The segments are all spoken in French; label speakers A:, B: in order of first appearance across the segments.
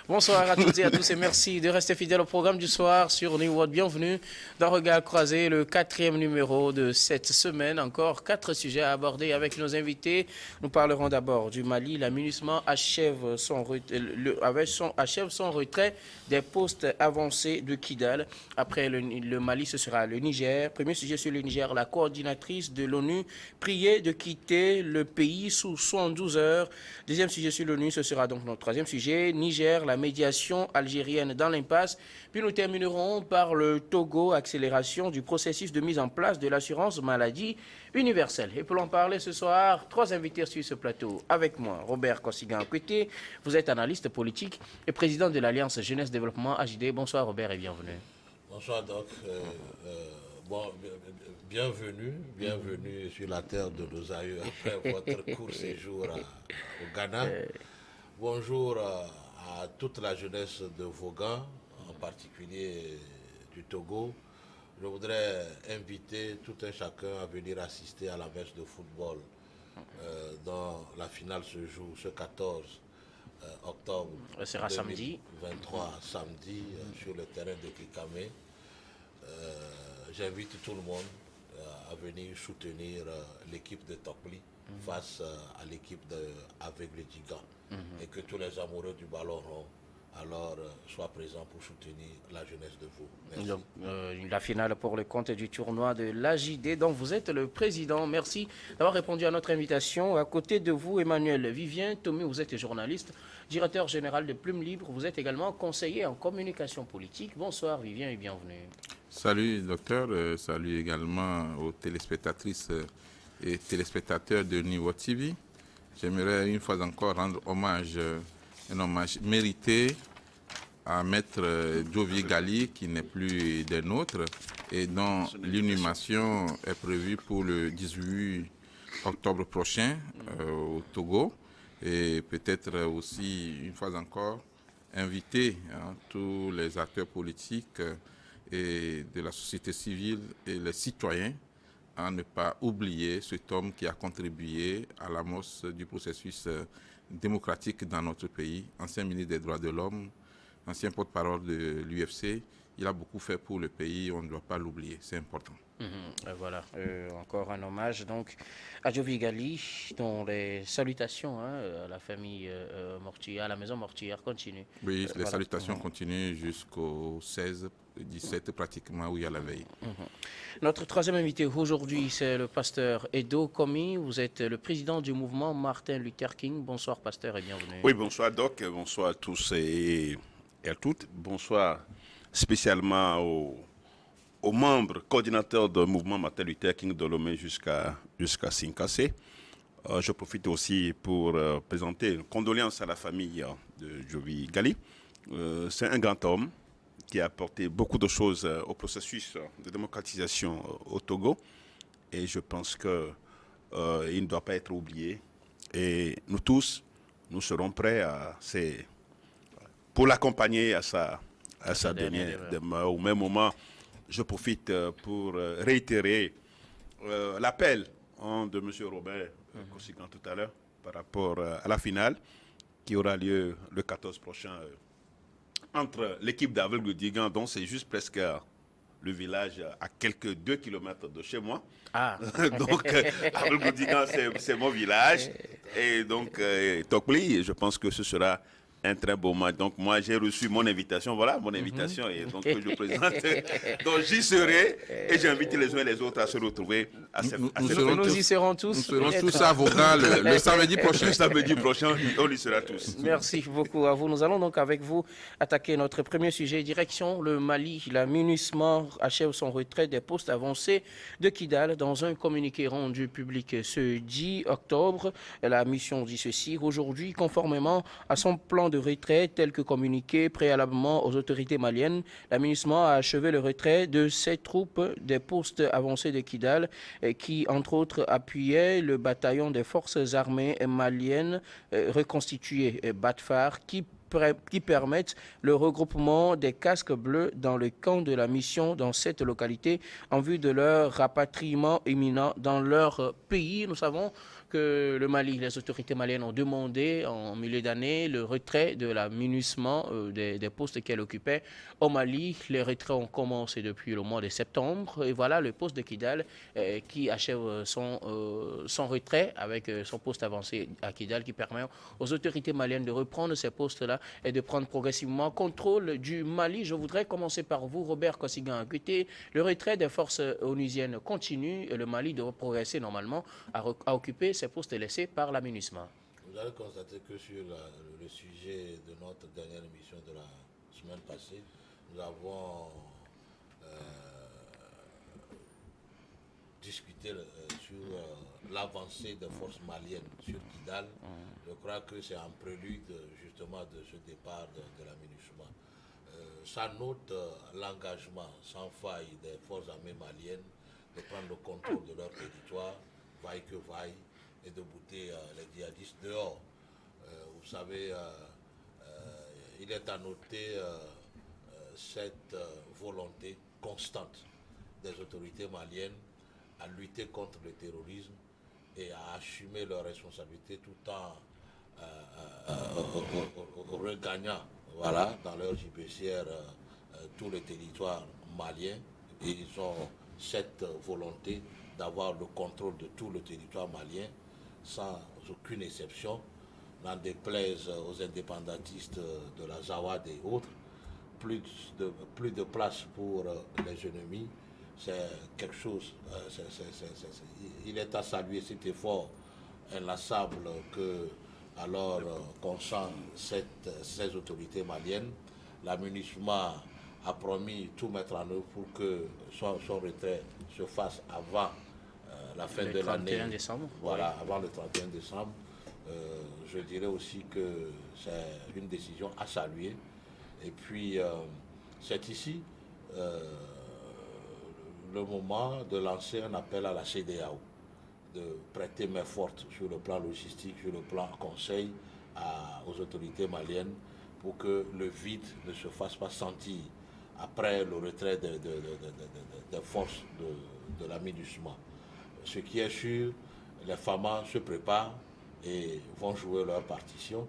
A: Bonsoir à toutes et à tous et merci de rester fidèles au programme du soir sur New World. Bienvenue dans Regard Croisé, le 4e numéro de cette semaine. Encore 4 sujets à aborder avec nos invités. Nous parlerons d'abord du Mali. La MINUSMA achève son retrait des postes avancés de Kidal. Après le Mali, ce sera le Niger. Premier sujet sur le Niger, la coordinatrice de l'ONU priée de quitter le pays sous 72 heures. Deuxième sujet sur l'ONU, ce sera donc notre troisième sujet. Niger, la médiation algérienne dans l'impasse. Puis nous terminerons par le Togo, accélération du processus de mise en place de l'assurance maladie universelle. Et pour en parler ce soir, 3 invités sur ce plateau. Avec moi, Robert Kossigan-Akwete, vous êtes analyste politique et président de l'Alliance Jeunesse Développement AJD. Bonsoir Robert et bienvenue.
B: Bonsoir Doc. Bienvenue sur la terre de nos aïeux après votre court séjour au Ghana. Bonjour à toute la jeunesse de Vaughan, en particulier du Togo. Je voudrais inviter tout un chacun à venir assister à la messe de football dont la finale se joue ce 14 octobre 2023, samedi, sur le terrain de Kikame. J'invite tout le monde à venir soutenir l'équipe de Tokli face à l'équipe avec les Giga et que tous les amoureux du ballon rond alors soient présents pour soutenir la jeunesse de vous. Merci.
A: Donc, la finale pour le compte du tournoi de l'AJD dont vous êtes le président. Merci d'avoir répondu à notre invitation. À côté de vous, Emmanuel Vivien Tommy, vous êtes journaliste, directeur général de Plume Libre. Vous êtes également conseiller en communication politique. Bonsoir Vivien et bienvenue.
C: Salut docteur, salut également aux téléspectatrices et téléspectateurs de New World TV. J'aimerais une fois encore rendre hommage, un hommage mérité à Maître Jovi Gali, qui n'est plus des nôtres et dont l'inhumation est prévue pour le 18 octobre prochain au Togo. Et peut-être aussi, une fois encore, inviter tous les acteurs politiques et de la société civile et les citoyens à ne pas oublier cet homme qui a contribué à l'amorce du processus démocratique dans notre pays, ancien ministre des droits de l'homme, ancien porte-parole de l'UFC. Il a beaucoup fait pour le pays, on ne doit pas l'oublier, c'est important.
A: Voilà, encore un hommage donc à Jovi Gali, dont les salutations à la famille mortuaire, à la maison mortuaire continuent.
C: Oui, les salutations continuent jusqu'au 16, 17 pratiquement, où il y a la veille.
A: Notre troisième invité aujourd'hui, c'est le pasteur Edo Komi. Vous êtes le président du mouvement Martin Luther King. Bonsoir pasteur et bienvenue.
D: Oui, bonsoir Doc, bonsoir à tous et à toutes. Bonsoir spécialement aux membres coordinateurs du mouvement Martin Luther King de Lomé jusqu'à Sinkassé. Je profite aussi pour présenter une condoléance à la famille de Jovi Gali. C'est un grand homme qui a apporté beaucoup de choses au processus de démocratisation au Togo. Et je pense qu'il ne doit pas être oublié. Et nous tous, nous serons prêts pour l'accompagner à sa dernière demeure. Au même moment, je profite pour réitérer l'appel de M. Robert Kossigan tout à l'heure par rapport à la finale qui aura lieu le 14 prochain entre l'équipe d'Aveugle Digan, dont c'est juste presque le village à quelques 2 km de chez moi.
A: Ah.
D: Donc, Aveugle Digan, c'est mon village. Et donc, Tokli, je pense que ce sera un très beau match. Donc, moi, j'ai reçu mon invitation. Voilà, mon invitation. Et donc, que je présente. Donc, j'y serai. Et j'invite les uns et les autres à se retrouver à cette
A: Nous y serons tous.
C: Nous serons tous à Vaughan le samedi prochain.
D: Le samedi prochain, on y sera tous.
A: Merci beaucoup à vous. Nous allons donc avec vous attaquer notre premier sujet. Direction le Mali. La MINUSMA achève son retrait des postes avancés de Kidal. Dans un communiqué rendu public ce 10 octobre, la mission dit ceci. Aujourd'hui, conformément à son plan de retrait tel que communiqué préalablement aux autorités maliennes, la MINUSMA a achevé le retrait de ses troupes des postes avancés de Kidal qui, entre autres, appuyait le bataillon des forces armées maliennes reconstitué BATFAR qui permettent le regroupement des casques bleus dans le camp de la mission dans cette localité en vue de leur rapatriement imminent dans leur pays. Nous savons que le Mali, les autorités maliennes ont demandé en milieu d'année le retrait de la MINUSMA des postes qu'elle occupait au Mali. Les retraits ont commencé depuis le mois de septembre. Et voilà le poste de Kidal qui achève son retrait avec son poste avancé à Kidal qui permet aux autorités maliennes de reprendre ces postes-là et de prendre progressivement contrôle du Mali. Je voudrais commencer par vous, Robert Kosigan-Akuté. Le retrait des forces onusiennes continue et le Mali doit progresser normalement à occuper ces postes laissés par la MINUSMA.
B: Vous allez constater que sur le sujet de notre dernière émission de la semaine passée, nous avons discuté sur l'avancée des forces maliennes sur Kidal. Je crois que c'est un prélude justement de ce départ de la MINUSMA. Ça note l'engagement sans faille des forces armées maliennes de prendre le contrôle de leur territoire, vaille que vaille, et de bouter les djihadistes dehors. Vous savez, il est à noter cette volonté constante des autorités maliennes à lutter contre le terrorisme et à assumer leurs responsabilités tout en regagnant dans leur JPCR tout le territoire malien. Et ils ont cette volonté d'avoir le contrôle de tout le territoire malien sans aucune exception, n'en déplaise aux indépendantistes de la Zawad et autres. Plus de place pour les ennemis. C'est quelque chose, il est à saluer cet effort inlassable que, alors qu'on sent ces autorités maliennes. La MINUSMA a promis tout mettre en œuvre pour que son retrait se fasse avant la fin de l'année.
A: Le 31 décembre.
B: Voilà, avant le 31 décembre. Je dirais aussi que c'est une décision à saluer. Et puis, c'est ici le moment de lancer un appel à la CEDEAO, de prêter main forte sur le plan logistique, sur le plan conseil aux autorités maliennes pour que le vide ne se fasse pas sentir après le retrait des forces de la MINUSMA. Ce qui est sûr, les FAMA se préparent et vont jouer leur partition.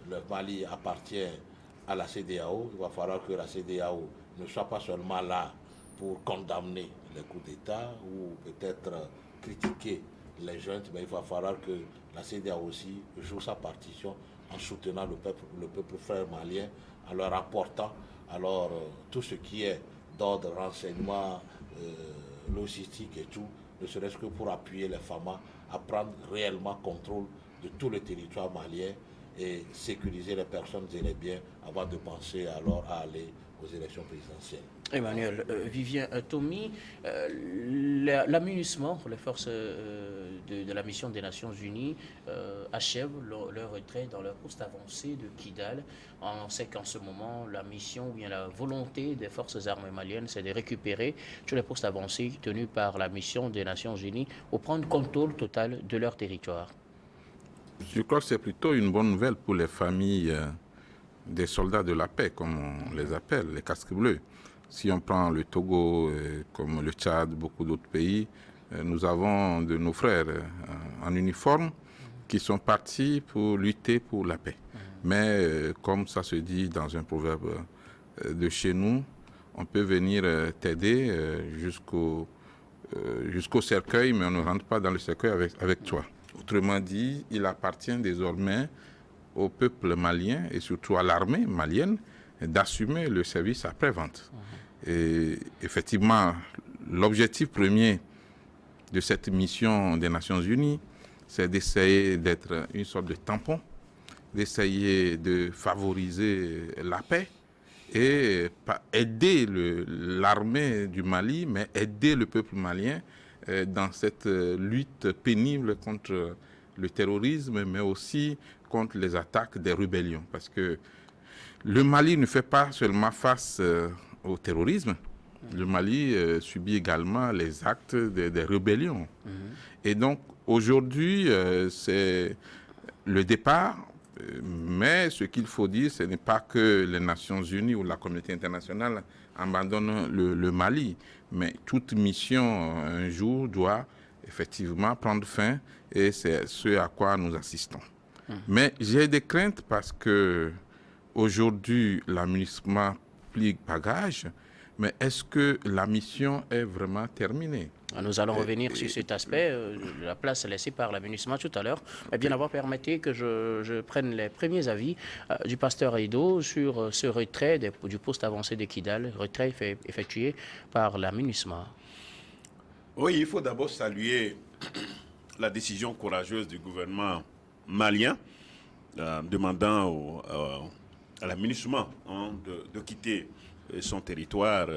B: Le Mali appartient à la CEDEAO. Il va falloir que la CEDEAO ne soit pas seulement là pour condamner les coups d'État ou peut-être critiquer les juntes, mais il va falloir que la CEDEAO aussi joue sa partition en soutenant le peuple frère malien, en leur apportant alors tout ce qui est d'ordre renseignement, logistique et tout, ne serait-ce que pour appuyer les FAMA à prendre réellement contrôle de tout le territoire malien et sécuriser les personnes et les biens avant de penser alors à aller aux élections présidentielles.
A: Emmanuel, Vivien Tomi, la MINUSMA, les forces de la mission des Nations Unies, achèvent leur retrait dans leur poste avancé de Kidal. On sait qu'en ce moment, la mission ou bien la volonté des forces armées maliennes, c'est de récupérer tous les postes avancés tenus par la mission des Nations Unies pour prendre contrôle total de leur territoire.
C: Je crois que c'est plutôt une bonne nouvelle pour les familles des soldats de la paix, comme on les appelle, les casques bleus. Si on prend le Togo, comme le Tchad, beaucoup d'autres pays, nous avons de nos frères en uniforme qui sont partis pour lutter pour la paix. Mais comme ça se dit dans un proverbe de chez nous, on peut venir t'aider jusqu'au cercueil, mais on ne rentre pas dans le cercueil avec toi. Autrement dit, il appartient désormais au peuple malien et surtout à l'armée malienne d'assumer le service après-vente. Et effectivement, l'objectif premier de cette mission des Nations Unies, c'est d'essayer d'être une sorte de tampon, d'essayer de favoriser la paix et pas aider l'armée du Mali, mais aider le peuple malien dans cette lutte pénible contre le terrorisme, mais aussi contre les attaques des rébellions. Parce que le Mali ne fait pas seulement face au terrorisme, le Mali subit également les actes des rébellions. Et donc, aujourd'hui, c'est le départ, mais ce qu'il faut dire, ce n'est pas que les Nations Unies ou la communauté internationale abandonnent le Mali, mais toute mission, un jour, doit effectivement prendre fin et c'est ce à quoi nous assistons. Mais j'ai des craintes parce que aujourd'hui, la MINUSMA plie bagage, mais est-ce que la mission est vraiment terminée?
A: Nous allons revenir sur cet aspect, la place laissée par la MINUSMA tout à l'heure. Mais bien avant, permettez que je prenne les premiers avis du pasteur Edo sur ce retrait du poste avancé de Kidal, retrait effectué par la MINUSMA.
D: Oui, il faut d'abord saluer la décision courageuse du gouvernement malien demandant à la MINUSMA de quitter son territoire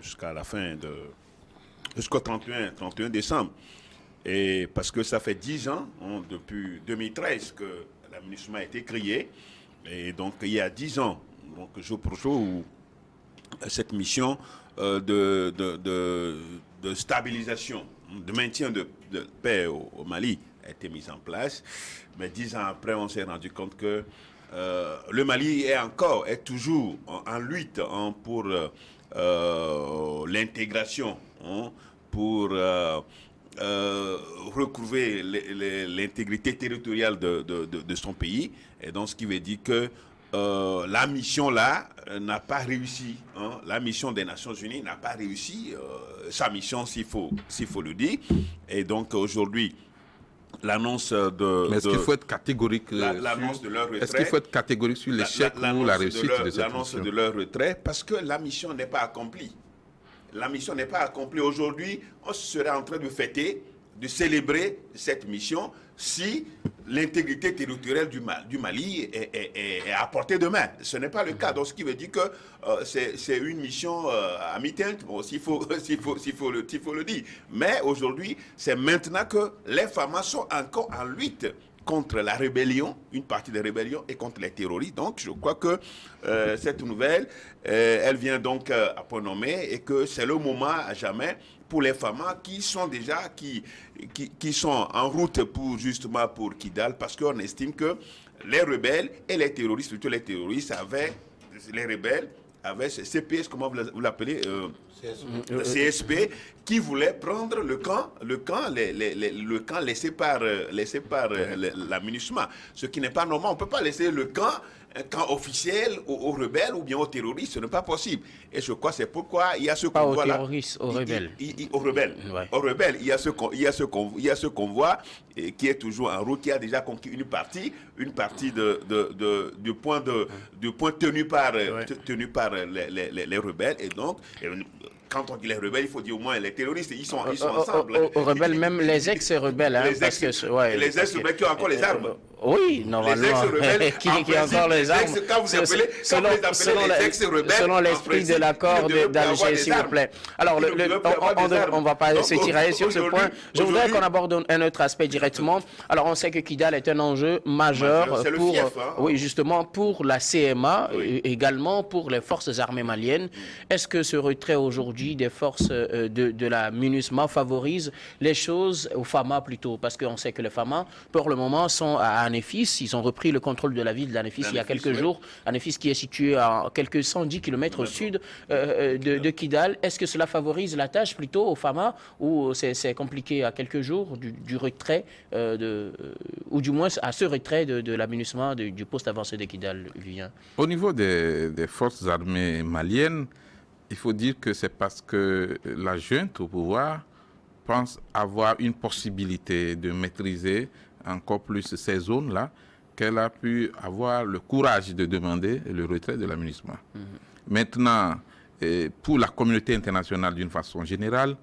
D: jusqu'à la fin jusqu'au 31 décembre. Et parce que ça fait 10 ans, depuis 2013, que la MINUSMA a été créée. Et donc, il y a 10 ans, donc jour pour jour, où cette mission de stabilisation, de maintien de paix au Mali a été mise en place. Mais 10 ans après, on s'est rendu compte que le Mali est toujours en lutte pour l'intégration, pour recouvrer l'intégrité territoriale de son pays. Et donc, ce qui veut dire que la mission là n'a pas réussi. La mission des Nations Unies n'a pas réussi sa mission, s'il faut le dire. Et donc, aujourd'hui, l'annonce de...
C: Mais est-ce qu'il faut être catégorique
D: l'annonce de leur retrait?
C: Est-ce qu'il faut être catégorique sur l'échec ou la réussite de cette mission?
D: L'annonce de leur retrait, parce que la mission n'est pas accomplie. La mission n'est pas accomplie. Aujourd'hui, on serait en train de fêter, de célébrer cette mission si l'intégrité territoriale du Mali est à portée de main. Ce n'est pas le cas. Donc, ce qui veut dire que c'est une mission à mi-teinte, bon, s'il faut le dire. Mais aujourd'hui, c'est maintenant que les FAMA sont encore en lutte contre la rébellion, une partie des rébellions, et contre les terroristes. Donc, je crois que cette nouvelle, elle vient donc à point nommé, et que c'est le moment à jamais pour les FAMA qui sont déjà, qui sont en route justement pour Kidal, parce qu'on estime que les rebelles et les terroristes, surtout les terroristes, les rebelles avaient ce CPS, comment vous l'appelez, CSP, qui voulait prendre le camp laissé par la MINUSMA. Ce qui n'est pas normal. On ne peut pas laisser un camp officiel aux rebelles ou bien aux terroristes. Ce n'est pas possible. Et je crois que c'est pourquoi il y a ce convoi-là.
A: Pas aux terroristes, aux rebelles.
D: Aux rebelles. Ouais. Aux rebelles. Il y a ce convoi qui est toujours en route, qui a déjà conquis une partie du point tenu par les rebelles. Et donc, quand on dit les rebelles, il faut dire au moins les terroristes, ils sont ensemble.
A: Aux rebelles, même les ex-rebelles.
D: Les ex-rebelles qui ont encore les armes.
A: Oui, normalement.
D: Les ex-rebelles
A: qui ont encore les armes.
D: Quand vous appelez les ex-rebelles,
A: selon l'esprit de l'accord d'Alger, s'il vous plaît. Alors, on ne va pas se tirailler sur ce point. Je voudrais qu'on aborde un autre aspect directement. Alors, on sait que Kidal est un enjeu majeur oui, justement pour la CMA, et également pour les forces armées maliennes. Est-ce que ce retrait aujourd'hui des forces de la MINUSMA favorise les choses aux FAMA plutôt? Parce qu'on sait que les FAMA, pour le moment, sont à Anéfis. Ils ont repris le contrôle de la ville d'Anéfis il y a quelques jours. Anéfis qui est situé à quelques 110 km au sud de Kidal. Est-ce que cela favorise la tâche plutôt aux FAMA ou c'est compliqué à quelques jours du retrait, ou du moins à ce retrait de la MINUSMA du poste avancé de Kidal, Vivien?
C: Au niveau des forces armées maliennes, il faut dire que c'est parce que la junte au pouvoir pense avoir une possibilité de maîtriser encore plus ces zones-là qu'elle a pu avoir le courage de demander le retrait de la MINUSMA. Maintenant, pour la communauté internationale d'une façon générale,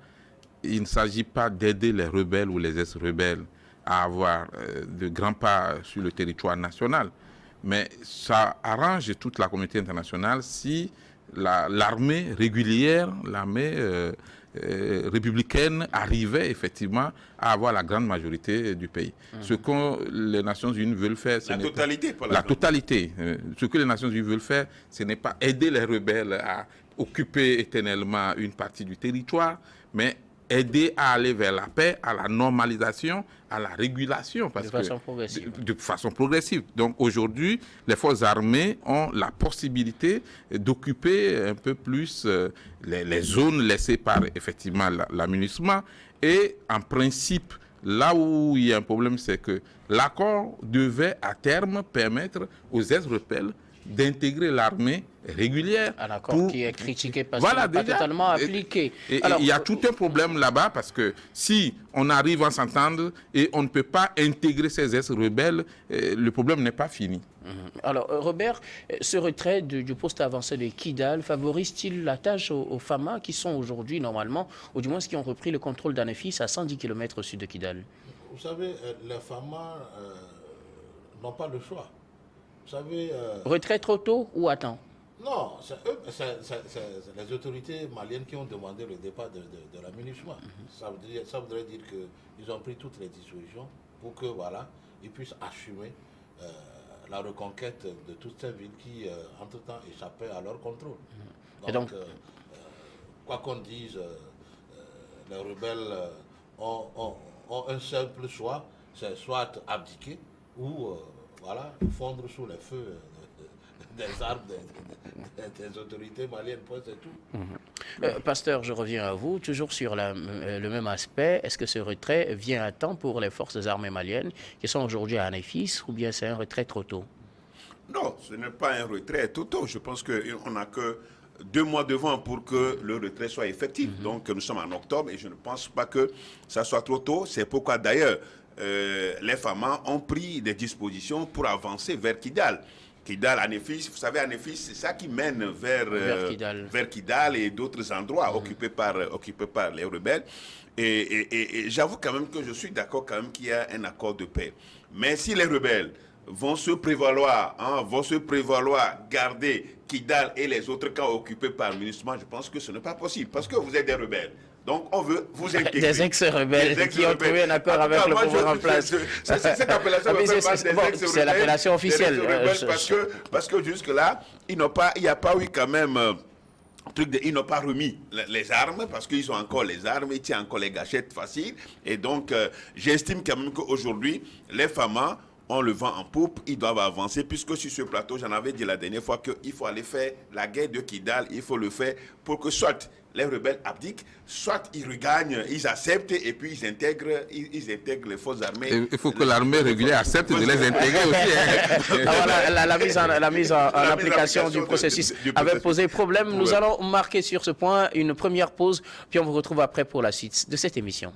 C: il ne s'agit pas d'aider les rebelles ou les ex-rebelles à avoir de grands pas sur le territoire national, mais ça arrange toute la communauté internationale si l'armée régulière, l'armée républicaine arrivait effectivement à avoir la grande majorité du pays. Ce que les Nations Unies veulent faire, c'est la totalité. Ce que les Nations Unies veulent faire, ce n'est pas aider les rebelles à occuper éternellement une partie du territoire, mais aider à aller vers la paix, à la normalisation, à la régulation. Parce
A: de façon progressive.
C: De façon progressive. Donc aujourd'hui, les forces armées ont la possibilité d'occuper un peu plus les zones laissées par effectivement la MINUSMA. Et en principe, là où il y a un problème, c'est que l'accord devait à terme permettre aux ex-rebelles d'intégrer l'armée régulière.
A: Un accord qui est critiqué parce qu'il
C: voilà,
A: n'est pas totalement appliqué.
C: Alors, il y a tout un problème là-bas parce que si on arrive à s'entendre et on ne peut pas intégrer ces ex-rebelles, le problème n'est pas fini.
A: Alors, Robert, ce retrait du poste avancé de Kidal favorise-t-il la tâche aux FAMA qui sont aujourd'hui, normalement, ou du moins qui ont repris le contrôle d'Anefis à 110 km au sud de Kidal?
B: Vous savez, les FAMA n'ont pas le choix. Vous savez...
A: Retrait trop tôt ou à temps?
B: Non, c'est les autorités maliennes qui ont demandé le départ de la MINUSMA. Ça voudrait dire qu'ils ont pris toutes les dispositions pour que, voilà, ils puissent assumer la reconquête de toutes ces villes qui, entre-temps, échappaient à leur contrôle. Donc, quoi qu'on dise, les rebelles ont un simple choix, c'est soit abdiquer ou voilà, fondre sous les feux des armes des autorités maliennes, c'est tout.
A: Pasteur, je reviens à vous, toujours sur le même aspect. Est-ce que ce retrait vient à temps pour les forces armées maliennes qui sont aujourd'hui à Anefis, ou bien c'est un retrait trop tôt?
D: Non, ce n'est pas un retrait trop tôt. Je pense qu'on n'a que 2 mois devant pour que le retrait soit effectif. Donc nous sommes en octobre et je ne pense pas que ça soit trop tôt. C'est pourquoi d'ailleurs les FAMA ont pris des dispositions pour avancer vers Kidal. Kidal, Anefis, vous savez, Anefis, c'est ça qui mène vers Kidal et d'autres endroits occupés par les rebelles. Et j'avoue quand même que je suis d'accord quand même qu'il y a un accord de paix. Mais si les rebelles vont se prévaloir garder Kidal et les autres camps occupés par MINUSMA, je pense que ce n'est pas possible, parce que vous êtes des rebelles. Donc on veut vous intégrer.
A: Des ex-rebelles qui ont trouvé un accord avec le pouvoir en place.
D: Cette appellation
A: c'est l'appellation officielle.
D: Parce que jusque-là, il n'y a pas eu quand même... ils n'ont pas remis les armes parce qu'ils ont encore les armes, ils tiennent encore les gâchettes faciles. Et donc, j'estime quand même qu'aujourd'hui, les FAMA ont le vent en poupe, ils doivent avancer, puisque sur ce plateau, j'en avais dit la dernière fois qu'il faut aller faire la guerre de Kidal, il faut le faire pour que soit les rebelles abdiquent, soit ils regagnent, ils acceptent et puis ils intègrent les forces armées.
C: Il faut que l'armée régulière accepte de les intégrer aussi.
A: Voilà, la mise en application du processus avait posé problème. Nous allons marquer sur ce point une première pause, puis on vous retrouve après pour la suite de cette émission.